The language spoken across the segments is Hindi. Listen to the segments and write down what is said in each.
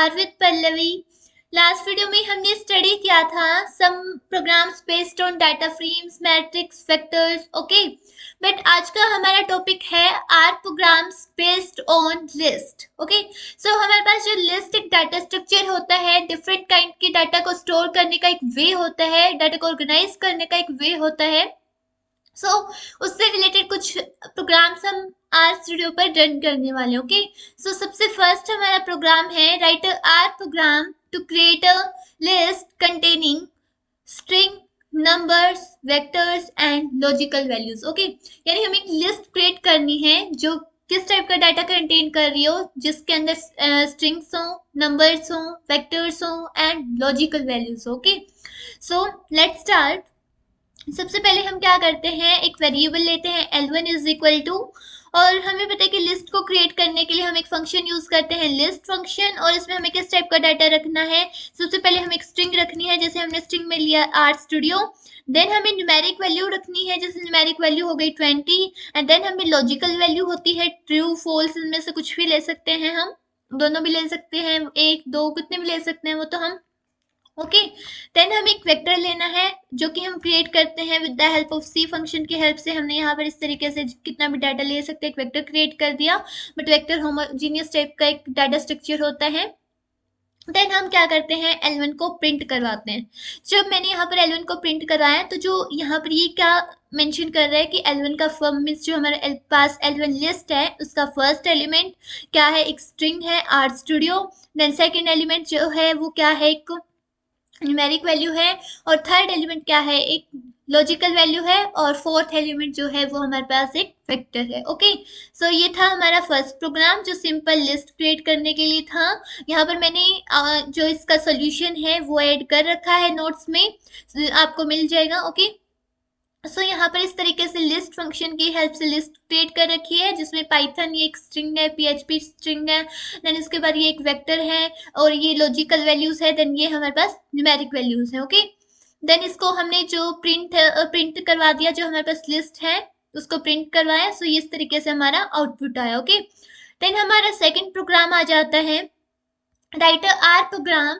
Are with Pallavi. Last video में हमने स्टडी किया था some programs based on data frames, matrix, vectors, okay. But आज का हमारा टॉपिक है R programs based on list, okay. So हमारे पास जो लिस्ट एक डाटा स्ट्रक्चर होता है, डिफरेंट काइंड के डाटा को स्टोर करने का एक वे होता है, डाटा को ऑर्गेनाइज करने का एक वे होता है। उससे रिलेटेड कुछ प्रोग्राम्स हम आज स्टूडियो पर रन करने वाले हैं, ओके। सबसे फर्स्ट हमारा प्रोग्राम है write R program to create a list containing string, numbers, vectors and logical values, okay. यानी हमें एक लिस्ट क्रिएट करनी है जो किस टाइप का डाटा कंटेन कर रही हो, जिसके अंदर स्ट्रिंग्स हो, नंबर्स हो, वेक्टर्स हो and logical values, okay. Let's start. सबसे पहले हम क्या करते हैं, एक वेरिएबल लेते हैं L1 इज इक्वल टू, और हमें पता है कि लिस्ट को क्रिएट करने के लिए हम एक फंक्शन यूज करते हैं लिस्ट फंक्शन, और इसमें हमें किस टाइप का डाटा रखना है। सबसे पहले हमें एक स्ट्रिंग रखनी है, जैसे हमने स्ट्रिंग में लिया आर स्टूडियो। देन हमें न्यूमेरिक वैल्यू रखनी है, जैसे न्यूमेरिक वैल्यू हो गई 20, एंड देन हमें लॉजिकल वैल्यू होती है ट्रू फॉल्स, इनमें से कुछ भी ले सकते हैं, हम दोनों भी ले सकते हैं, एक दो कितने भी ले सकते हैं, वो तो हम, ओके। देन हमें एक वेक्टर लेना है जो कि हम क्रिएट करते हैं with the help of c function की हेल्प से। हमने यहाँ पर इस तरीके से कितना भी डाटा ले सकते हैं, एक वेक्टर क्रिएट कर दिया, बट वेक्टर होमोजीनियस टाइप का एक डाटा स्ट्रक्चर होता है। देन हम क्या करते हैं, L1 को प्रिंट करवाते हैं। जब मैंने यहाँ पर L1 को प्रिंट कराया तो जो यहाँ पर ये क्या मेंशन कर रहा है कि L1 का फर्म मीन्स जो हमारे पास L1 लिस्ट है उसका फर्स्ट एलिमेंट क्या है, एक स्ट्रिंग है R studio. Then second element जो है वो क्या है, एक न्यूमेरिक वैल्यू है, और थर्ड एलिमेंट क्या है, एक लॉजिकल वैल्यू है, और फोर्थ एलिमेंट जो है वो हमारे पास एक वेक्टर है, ओके। ये था हमारा फर्स्ट प्रोग्राम जो सिंपल लिस्ट क्रिएट करने के लिए था। यहाँ पर मैंने जो इसका सोल्यूशन है वो ऐड कर रखा है नोट्स में, आपको मिल जाएगा, ओके। यहाँ पर इस तरीके से लिस्ट फंक्शन की हेल्प से लिस्ट क्रिएट कर रखी है, जिसमें पाइथन ये एक स्ट्रिंग है, पीएचपी स्ट्रिंग है, देन इसके बाद ये एक वेक्टर है, और ये लॉजिकल वैल्यूज है, देन ये हमारे पास न्यूमेरिक वैल्यूज है, ओके। देन इसको हमने जो प्रिंट करवा दिया, जो हमारे पास लिस्ट है उसको प्रिंट करवाया, ये इस तरीके से हमारा आउटपुट आया, ओके। देन हमारा सेकेंड प्रोग्राम आ जाता है write R program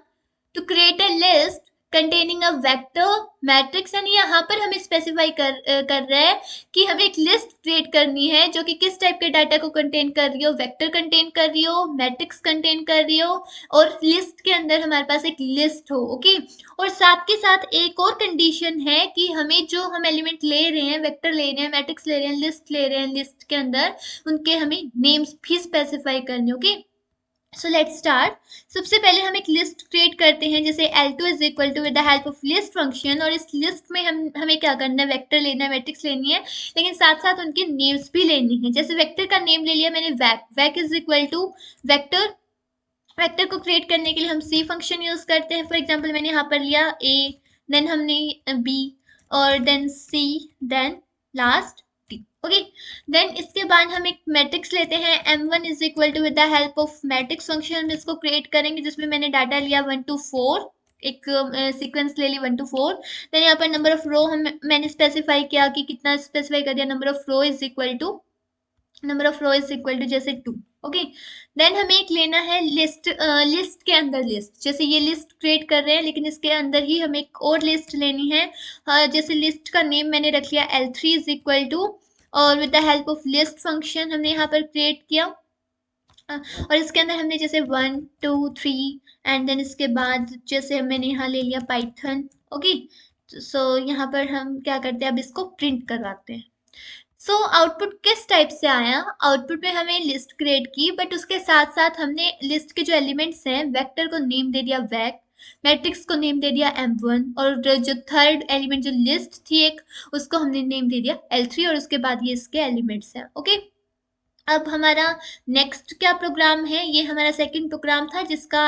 to create a list containing a vector matrix, यानी यहाँ पर हमें स्पेसिफाई कर रहा है कि हमें एक लिस्ट क्रिएट करनी है जो कि किस टाइप के डाटा को कंटेन कर रही हो, वेक्टर कंटेन कर रही हो, मैट्रिक्स कंटेन कर रही हो, और लिस्ट के अंदर हमारे पास एक लिस्ट हो, ओके। और साथ के साथ एक और कंडीशन है कि हमें जो हम एलिमेंट ले रहे हैं, वेक्टर ले रहे हैं, मैट्रिक्स ले रहे हैं, लिस्ट ले रहे हैं, लिस्ट के अंदर उनके हमें नेम्स भी स्पेसिफाई करने, ओके। Let's start. सबसे पहले हम एक लिस्ट क्रिएट करते हैं, जैसे L2 is equal to with the help of list function, और इस लिस्ट में हमें क्या करना है, वेक्टर लेना है, मैट्रिक्स लेनी है, लेकिन साथ साथ उनके नेम्स भी लेनी है। जैसे वेक्टर का नेम ले लिया मैंने vec is equal to vector. Vector को क्रिएट करने के लिए हम सी फंक्शन यूज करते हैं। फॉर एग्जाम्पल मैंने यहाँ पर लिया ए, देन हमने बी, और then c, then last t, okay. Then इसके बाद हम एक मैट्रिक्स लेते हैं M1 is equal to with the help of matrix function हम इसको क्रिएट करेंगे, जिसमें मैंने डाटा लिया 1 to 4, एक सीक्वेंस ले ली 1 to 4। देन यहाँ पर नंबर ऑफ रो मैंने स्पेसिफाई किया कि कितना स्पेसिफाई कर दिया, number of row is equal to जैसे 2, ओके। देन हमें एक लेना है लिस्ट, लिस्ट के अंदर लिस्ट, जैसे ये लिस्ट क्रिएट कर रहे हैं लेकिन इसके अंदर ही हमें एक और लिस्ट लेनी है। जैसे लिस्ट का नेम मैंने रख लिया L3 इज इक्वल टू, और with the help of list function हमने यहाँ पर क्रिएट किया, और इसके अंदर हमने जैसे 1 2 3, एंड देन इसके बाद जैसे मैंने यहाँ ले लिया पाइथन, ओके। यहाँ पर हम क्या करते हैं, अब इसको प्रिंट करवाते हैं। आउटपुट किस टाइप से आया, आउटपुट में हमें लिस्ट क्रिएट की, बट उसके साथ साथ हमने लिस्ट के जो एलिमेंट्स हैं, वेक्टर को नेम दे दिया वैक, मैट्रिक्स को नेम दे दिया M1, और जो थर्ड एलिमेंट जो लिस्ट थी एक, उसको हमने नेम दे दिया L3, और उसके बाद ये इसके एलिमेंट्स हैं, ओके। अब हमारा नेक्स्ट क्या प्रोग्राम है, ये हमारा सेकंड प्रोग्राम था जिसका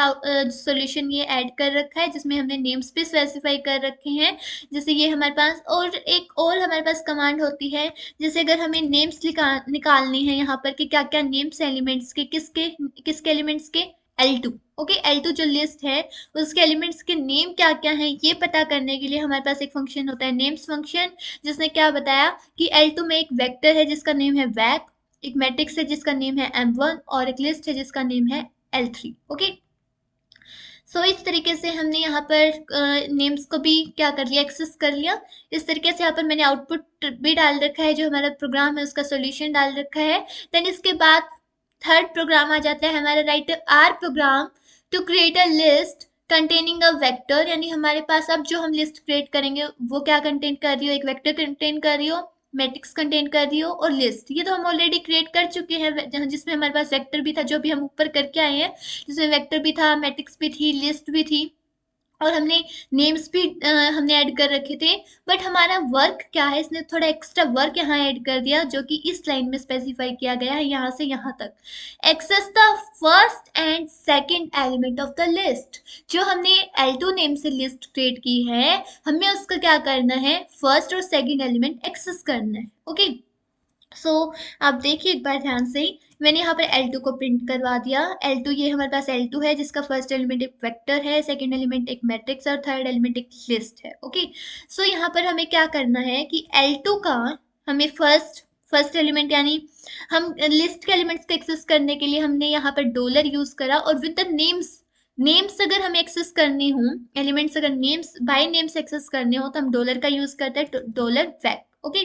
सॉल्यूशन ये ऐड कर रखा है, जिसमें हमने नेम्स भी स्पेसिफाई कर रखे हैं। जैसे ये हमारे पास और एक और हमारे पास कमांड होती है, जैसे अगर हमें नेम्स निकालने हैं यहाँ पर कि क्या क्या नेम्स एलिमेंट्स के, किसके एलिमेंट्स के, L2, ओके। L2 जो लिस्ट है उसके एलिमेंट्स के नेम क्या क्या हैं, ये पता करने के लिए हमारे पास एक फंक्शन होता है नेम्स फंक्शन, जिसने क्या बताया कि L2 में एक वेक्टर है जिसका नेम है वैक, एक मैट्रिक्स है जिसका नेम है M1, और एक लिस्ट है जिसका नेम है L3, ओके। इस तरीके से हमने यहाँ पर नेम्स को भी क्या कर लिया, एक्सेस कर लिया। इस तरीके से यहाँ पर मैंने आउटपुट भी डाल रखा है, जो हमारा प्रोग्राम है उसका सॉल्यूशन डाल रखा है। देन इसके बाद थर्ड प्रोग्राम आ जाता है हमारा, write R program to create a list containing a vector, यानी हमारे पास अब जो हम लिस्ट क्रिएट करेंगे वो क्या कंटेन कर रही हो, एक वेक्टर कंटेन कर रही हो, मैट्रिक्स कंटेन कर रही हो और लिस्ट। ये तो हम ऑलरेडी क्रिएट कर चुके हैं, जहाँ जिसमें हमारे पास वेक्टर भी था जो भी हम ऊपर करके आए हैं, जिसमें वेक्टर भी था, मैट्रिक्स भी थी, लिस्ट भी थी और हमने नेम्स भी हमने ऐड कर रखे थे। बट हमारा वर्क क्या है, इसने थोड़ा एक्स्ट्रा वर्क यहाँ ऐड कर दिया, जो कि इस लाइन में स्पेसिफाई किया गया है यहाँ से यहाँ तक। Access the first and second element of the list. जो हमने L2 नेम से लिस्ट क्रिएट की है, हमें उसका क्या करना है, फर्स्ट और सेकंड एलिमेंट एक्सेस करना है। ओके, आप देखिए एक बार ध्यान से, मैंने यहाँ पर L2 को प्रिंट करवा दिया। L2, ये हमारे पास L2 है जिसका फर्स्ट एलिमेंट एक वेक्टर है, सेकंड एलिमेंट एक मैट्रिक्स और थर्ड एलिमेंट एक लिस्ट है। ओके, यहाँ पर हमें क्या करना है कि L2 का हमें फर्स्ट एलिमेंट, यानी हम लिस्ट के एलिमेंट्स को एक्सेस करने के लिए हमने यहाँ पर डॉलर यूज करा, और विद द नेम्स अगर हमें एक्सेस करने हो, एलिमेंट्स अगर नेम्स बाय नेम्स एक्सेस करने हो तो हम डॉलर का यूज करते हैं, डॉलर वैक। ओके,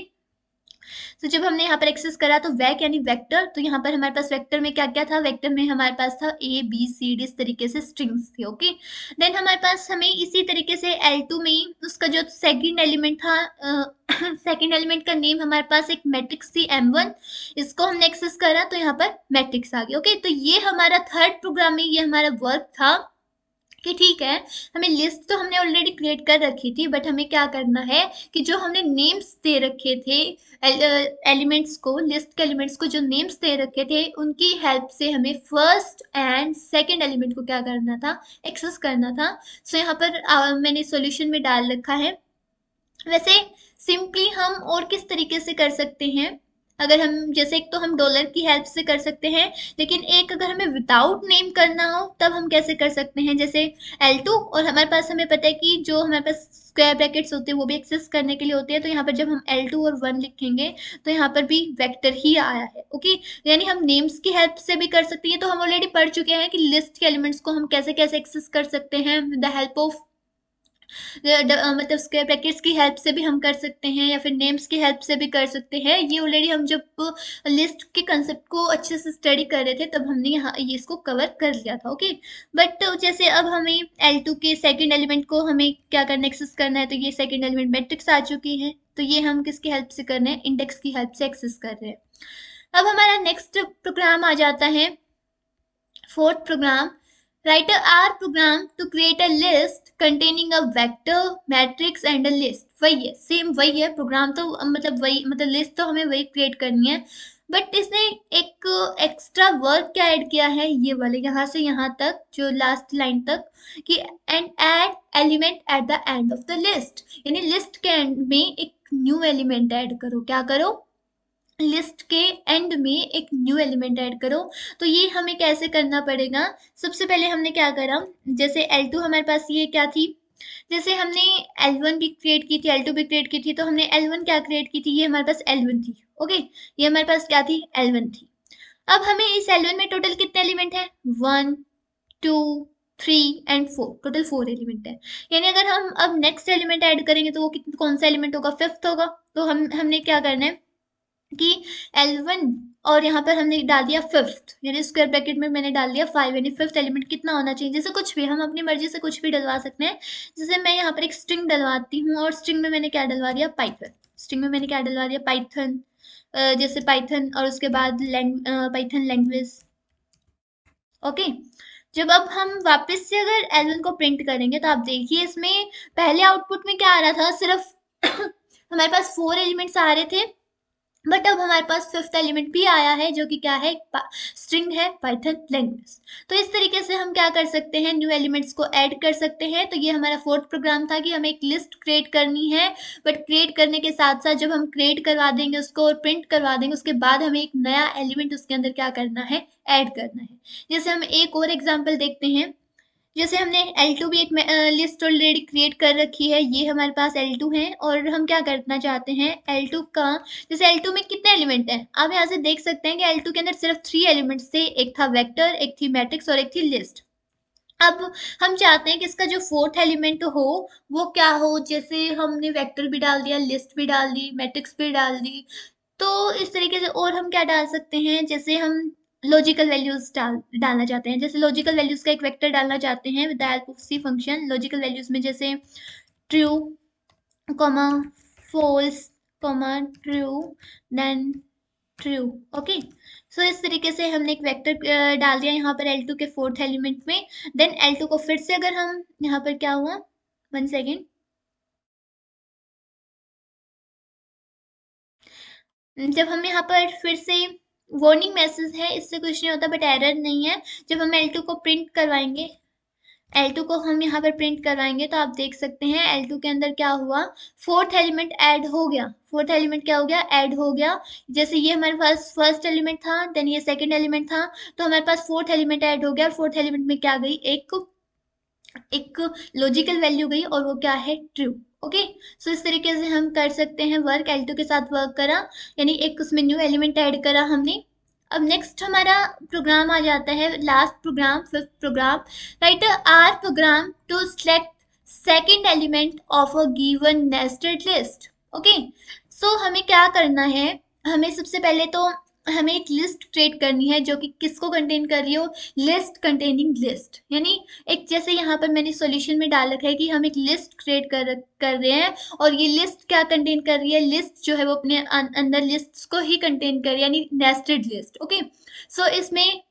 तो जब हमने यहाँ पर एक्सेस करा तो वैक यानी वेक्टर, तो यहाँ पर हमारे पास वेक्टर में क्या क्या था, वेक्टर में हमारे पास था ए बी सी डी, इस तरीके से स्ट्रिंग्स थे। ओके, देन हमारे पास हमें इसी तरीके से L2 में उसका जो सेकंड एलिमेंट था, सेकंड एलिमेंट का नेम हमारे पास एक मैट्रिक्स थी M1, इसको हमने एक्सेस करा तो यहाँ पर मैट्रिक्स आ गया। ओके, तो ये हमारा थर्ड प्रोग्राम में ये हमारा वर्क था कि ठीक है, हमें लिस्ट तो हमने ऑलरेडी क्रिएट कर रखी थी, बट हमें क्या करना है कि जो हमने नेम्स दे रखे थे एलिमेंट्स को, लिस्ट के एलिमेंट्स को जो नेम्स दे रखे थे, उनकी हेल्प से हमें फर्स्ट एंड सेकंड एलिमेंट को क्या करना था, एक्सेस करना था। यहाँ पर मैंने सॉल्यूशन में डाल रखा है। वैसे सिंपली हम और किस तरीके से कर सकते हैं, अगर हम जैसे, एक तो हम डॉलर की हेल्प से कर सकते हैं, लेकिन एक अगर हमें विदाउट नेम करना हो तब हम कैसे कर सकते हैं, जैसे L2, और हमारे पास हमें पता है कि जो हमारे पास स्क्वायर ब्रैकेट्स होते हैं वो भी एक्सेस करने के लिए होते हैं, तो यहाँ पर जब हम L2 और 1 लिखेंगे तो यहाँ पर भी वेक्टर ही आया है। ओके, यानी हम नेम्स की हेल्प से भी कर सकते हैं, तो हम ऑलरेडी पढ़ चुके हैं कि लिस्ट के एलिमेंट्स को हम कैसे कैसे एक्सेस कर सकते हैं, विद द हेल्प ऑफ मतलब स्क्वायर ब्रैकेट्स की हेल्प से भी हम कर सकते हैं, या फिर नेम्स की हेल्प से भी कर सकते हैं। ये ऑलरेडी हम जब लिस्ट के कंसेप्ट को अच्छे से स्टडी कर रहे थे तब हमने यहाँ ये इसको कवर कर लिया था। ओके, बट जैसे अब हमें L2 के सेकंड एलिमेंट को हमें क्या करना, एक्सेस करना है, तो ये सेकंड एलिमेंट मैट्रिक्स आ चुकी है, तो ये हम किसकी हेल्प से कर रहे हैं, इंडेक्स की हेल्प से एक्सेस कर रहे हैं। अब हमारा नेक्स्ट प्रोग्राम आ जाता है, fourth program, write a R program to create a list containing a vector, matrix and a list। वही है, सेम वही है प्रोग्राम, तो मतलब वही, मतलब लिस्ट तो हमें वही क्रिएट करनी है, बट इसने एक एक्स्ट्रा वर्क क्या ऐड किया है, ये वाले यहाँ से यहाँ तक जो लास्ट लाइन तक, कि and add element at the end of the list, यानी लिस्ट के एंड में एक न्यू एलिमेंट ऐड करो। क्या करो, लिस्ट के एंड में एक न्यू एलिमेंट ऐड करो। तो ये हमें कैसे करना पड़ेगा, सबसे पहले हमने क्या करा, जैसे L2 हमारे पास ये क्या थी, जैसे हमने L1 भी क्रिएट की थी, L2 भी क्रिएट की थी, तो हमने L1 क्या क्रिएट की थी, ये हमारे पास L1 थी। ओके, ये हमारे पास क्या थी, L1 थी। अब हमें इस L1 में टोटल कितने एलिमेंट है, 1 2 3 एंड 4, टोटल 4 एलिमेंट है। यानी अगर हम अब नेक्स्ट एलिमेंट ऐड करेंगे तो वो कौन सा एलिमेंट होगा, फिफ्थ होगा। तो हमने क्या करना है कि L1 और यहाँ पर हमने डाल दिया फिफ्थ, यानी स्क्वायर ब्रैकेट में मैंने डाल दिया 5, यानी फिफ्थ एलिमेंट कितना होना चाहिए, जैसे कुछ भी हम अपनी मर्जी से कुछ भी डलवा सकते हैं। जैसे मैं यहाँ पर एक स्ट्रिंग डलवाती हूँ, और स्ट्रिंग में मैंने क्या डलवा दिया, पाइथन। स्ट्रिंग में मैंने क्या डलवा दिया, पाइथन, जैसे पाइथन, और उसके बाद पाइथन लैंग्वेज। ओके, जब अब हम वापस से अगर L1 को प्रिंट करेंगे तो आप देखिए इसमें पहले आउटपुट में क्या आ रहा था, सिर्फ हमारे पास 4 एलिमेंट्स आ रहे थे, बट अब हमारे पास फिफ्थ एलिमेंट भी आया है, जो कि क्या है, स्ट्रिंग है, पाइथन लैंग्वेज। तो इस तरीके से हम क्या कर सकते हैं, न्यू एलिमेंट्स को ऐड कर सकते हैं। तो ये हमारा फोर्थ प्रोग्राम था कि हमें एक लिस्ट क्रिएट करनी है, बट क्रिएट करने के साथ साथ जब हम क्रिएट करवा देंगे उसको और प्रिंट करवा देंगे, उसके बाद हमें एक नया एलिमेंट उसके अंदर क्या करना है, ऐड करना है। जैसे हम एक और एग्जाम्पल देखते हैं, जैसे हमने L2 भी एक लिस्ट ऑलरेडी क्रिएट कर रखी है, ये हमारे पास L2 है, और हम क्या करना चाहते हैं, L2 का, जैसे L2 में कितने एलिमेंट हैं, आप यहाँ से देख सकते हैं कि L2 के अंदर सिर्फ 3 एलिमेंट्स थे, एक था वेक्टर, एक थी मैट्रिक्स और एक थी लिस्ट। अब हम चाहते हैं कि इसका जो फोर्थ एलिमेंट हो वो क्या हो, जैसे हमने वेक्टर भी डाल दिया, लिस्ट भी डाल दी, मैट्रिक्स भी डाल दी, तो इस तरीके से और हम क्या डाल सकते हैं, जैसे हम लॉजिकल वैल्यूज डालना चाहते हैं, जैसे लॉजिकल वैल्यूज का एक वेक्टर डालना चाहते हैं with the help of c function. Logical values में जैसे true, comma, false, comma, true, then true. Okay, so इस तरीके से हमने एक वेक्टर डाल दिया यहाँ पर L2 के फोर्थ एलिमेंट में। देन L2 को फिर से अगर हम यहाँ पर क्या हुआ, 1 सेकेंड, जब हम यहाँ पर फिर से वार्निंग मैसेज है, इससे कुछ नहीं होता बट एरर नहीं है। जब हम L2 को प्रिंट करवाएंगे, L2 को हम यहाँ पर प्रिंट करवाएंगे तो आप देख सकते हैं L2 के अंदर क्या हुआ, फोर्थ एलिमेंट ऐड हो गया। फोर्थ एलिमेंट क्या हो गया, ऐड हो गया। जैसे ये हमारे पास फर्स्ट एलिमेंट था, देन ये सेकंड एलिमेंट था, तो हमारे पास फोर्थ एलिमेंट ऐड हो गया। फोर्थ एलिमेंट में क्या गई, एक एक लॉजिकल वैल्यू गई और वो क्या है, ट्रू। ओके, सो इस तरीके से हम कर सकते हैं वर्क। L2 के साथ वर्क करा, यानी एक उसमें न्यू एलिमेंट ऐड करा हमने। अब नेक्स्ट हमारा प्रोग्राम आ जाता है, last program, fifth program. Write R program to select second element of a given nested list. Okay, so हमें क्या करना है, हमें सबसे पहले तो हमें एक लिस्ट क्रिएट करनी है जो कि किसको कंटेन कर रही हो, लिस्ट कंटेनिंग लिस्ट। यानी एक, जैसे यहाँ पर मैंने सॉल्यूशन में डाल रखा है कि हम एक लिस्ट क्रिएट कर रहे हैं, और ये लिस्ट क्या कंटेन कर रही है, लिस्ट जो है वो अपने अंदर लिस्ट्स को ही कंटेन कर रही है, यानी नेस्टेड लिस्ट। ओके, सो इसमें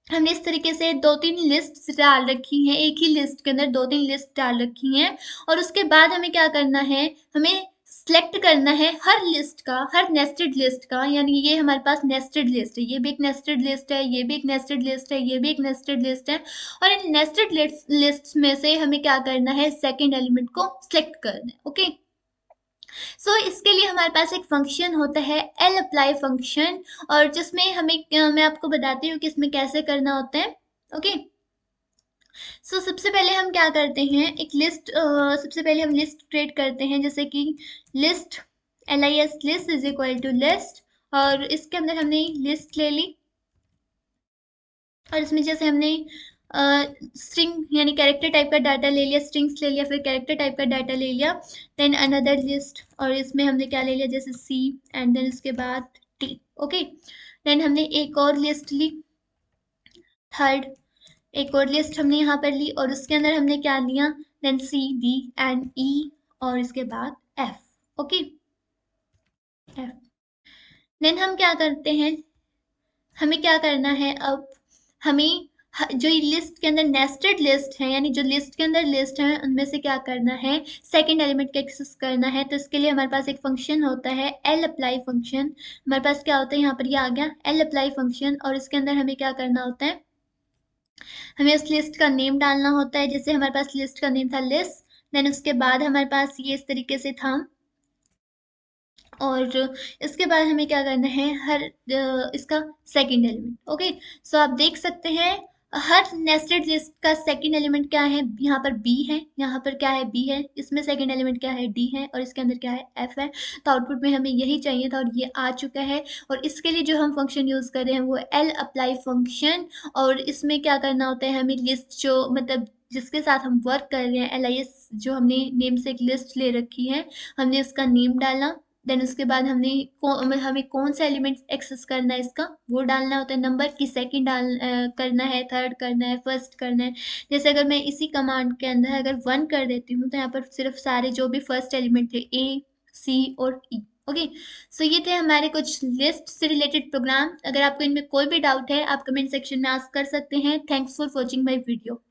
हमने इस तरीके से दो तीन लिस्ट डाल रखी हैं, एक ही लिस्ट के अंदर दो तीन लिस्ट डाल रखी हैं। और उसके बाद हमें क्या करना है, हमें सेलेक्ट करना है हर लिस्ट का, हर नेस्टेड लिस्ट का। यानी ये हमारे पास नेस्टेड लिस्ट है, ये भी एक नेस्टेड लिस्ट है, ये भी एक नेस्टेड लिस्ट है, ये भी एक नेस्टेड लिस्ट है। और इन नेस्टेड लिस्ट में से हमें क्या करना है, सेकेंड एलिमेंट को सिलेक्ट करना है। ओके, सो इसके लिए हमारे पास एक फंक्शन होता है एल अप्लाई फंक्शन, और जिसमें हमें मैं आपको बताती हूँ कि इसमें कैसे करना होता है। ओके, सो सबसे पहले हम क्या करते हैं, एक लिस्ट, सबसे पहले हम लिस्ट क्रिएट करते हैं, जैसे कि list, LIS list is equal to list, और इसके अंदर हमने लिस्ट ले ली, और इसमें जैसे हमने स्ट्रिंग यानी कैरेक्टर टाइप का डाटा ले लिया, स्ट्रिंग्स ले लिया, फिर कैरेक्टर टाइप का डाटा ले लिया, देन अनदर लिस्ट, और इसमें हमने क्या ले लिया, जैसे सी, एंड देन उसके बाद टी। ओके, देन हमने एक और लिस्ट ली, थर्ड, एक और लिस्ट हमने यहाँ पर ली, और उसके अंदर हमने क्या लिया, देन सी, डी एंड ई, और इसके बाद एफ। Okay, F. देन हम क्या करते हैं, हमें क्या करना है अब, हमें जो ये लिस्ट के अंदर नेस्टेड लिस्ट है, यानी जो लिस्ट के अंदर लिस्ट है उनमें से क्या करना है, सेकंड एलिमेंट का एक्सेस करना है। तो इसके लिए हमारे पास एक फंक्शन होता है एल अप्लाई फंक्शन। हमारे पास क्या होता है, यहाँ पर ये आ गया एल अप्लाई फंक्शन, और इसके अंदर हमें क्या करना होता है, हमें उस लिस्ट का नेम डालना होता है। जैसे हमारे पास लिस्ट का नेम था लिस्ट, देन उसके बाद हमारे पास ये इस तरीके से था, और इसके बाद हमें क्या करना है, हर इसका सेकंड एलिमेंट। ओके, सो आप देख सकते हैं हर नेस्टेड लिस्ट का सेकंड एलिमेंट क्या है, यहाँ पर बी है, यहाँ पर क्या है, बी है, इसमें सेकंड एलिमेंट क्या है, डी है, और इसके अंदर क्या है, एफ है। तो आउटपुट में हमें यही चाहिए था और ये आ चुका है। और इसके लिए जो हम फंक्शन यूज कर रहे हैं वो एल अप्लाई फंक्शन, और इसमें क्या करना होता है, हमें लिस्ट जो मतलब जिसके साथ हम वर्क कर रहे हैं, LIS जो हमने नेम से एक लिस्ट ले रखी है, हमने उसका नेम डाला, देन उसके बाद हमें कौन सा एलिमेंट एक्सेस करना है इसका, वो डालना होता है, नंबर की सेकंड करना है, थर्ड करना है, फर्स्ट करना है। जैसे अगर मैं इसी कमांड के अंदर अगर 1 कर देती हूँ तो यहाँ पर सिर्फ सारे जो भी फर्स्ट एलिमेंट थे A, C और E। ओके, सो ये थे हमारे कुछ लिस्ट से रिलेटेड प्रोग्राम। अगर आपको इनमें कोई भी डाउट है आप कमेंट सेक्शन में आस्क कर सकते हैं। Thanks for watching my video.